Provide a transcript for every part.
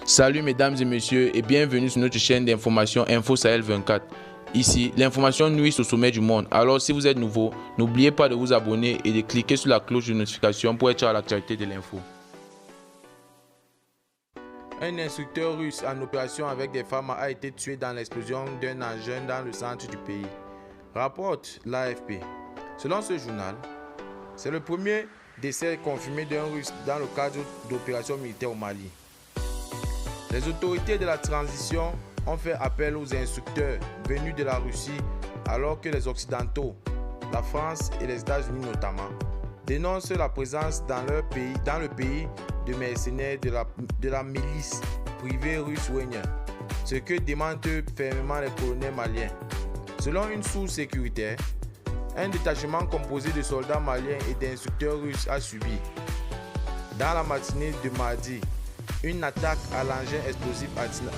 Salut mesdames et messieurs et bienvenue sur notre chaîne d'information Info Sahel 24. Ici, l'information nuit au sommet du monde. Alors si vous êtes nouveau, n'oubliez pas de vous abonner et de cliquer sur la cloche de notification pour être à l'actualité de l'info. Un instructeur russe en opération avec des femmes a été tué dans l'explosion d'un engin dans le centre du pays, rapporte l'AFP. Selon ce journal, c'est le premier décès confirmé d'un Russe dans le cadre d'opérations militaires au Mali. Les autorités de la transition ont fait appel aux instructeurs venus de la Russie alors que les Occidentaux, la France et les États-Unis notamment, dénoncent la présence dans le pays de mercenaires de la milice privée russe Wagner, ce que démentent fermement les colonels maliens. Selon une source sécuritaire, un détachement composé de soldats maliens et d'instructeurs russes a subi, dans la matinée de mardi, une attaque à l'engin explosif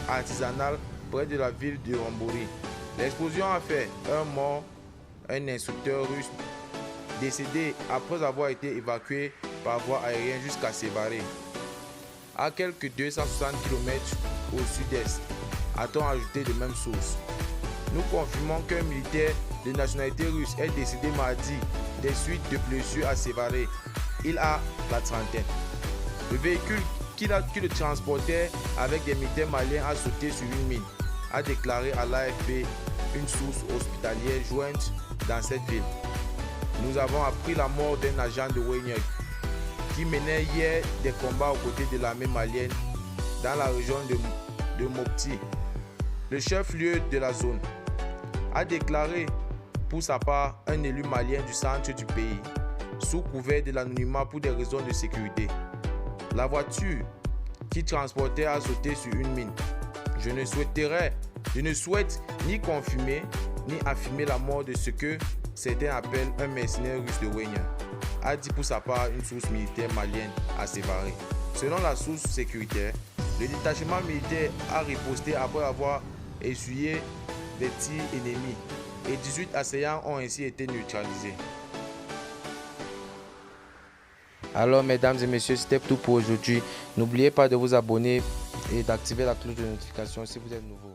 artisanal près de la ville de Rambori. L'explosion a fait un mort, un instructeur russe décédé après avoir été évacué par voie aérienne jusqu'à Sévaré, à quelques 260 km au sud-est, a-t-on ajouté de même source. Nous confirmons qu'un militaire de nationalité russe est décédé mardi des suites de blessures à Sévaré. Il a la trentaine. Le véhicule qui le transportait avec des militaires maliens a sauté sur une mine, a déclaré à l'AFP une source hospitalière jointe dans cette ville. Nous avons appris la mort d'un agent de Wagner qui menait hier des combats aux côtés de l'armée malienne dans la région de Mopti, le chef-lieu de la zone, a déclaré pour sa part un élu malien du centre du pays, sous couvert de l'anonymat pour des raisons de sécurité. La voiture qui transportait a sauté sur une mine. Je ne souhaite ni confirmer ni affirmer la mort de ce que certains appellent un mercenaire russe de Wagner, a dit pour sa part une source militaire malienne à Sévaré. Selon la source sécuritaire, le détachement militaire a riposté après avoir essuyé des tirs ennemis et 18 assaillants ont ainsi été neutralisés. Alors mesdames et messieurs, c'était tout pour aujourd'hui. N'oubliez pas de vous abonner et d'activer la cloche de notification si vous êtes nouveau.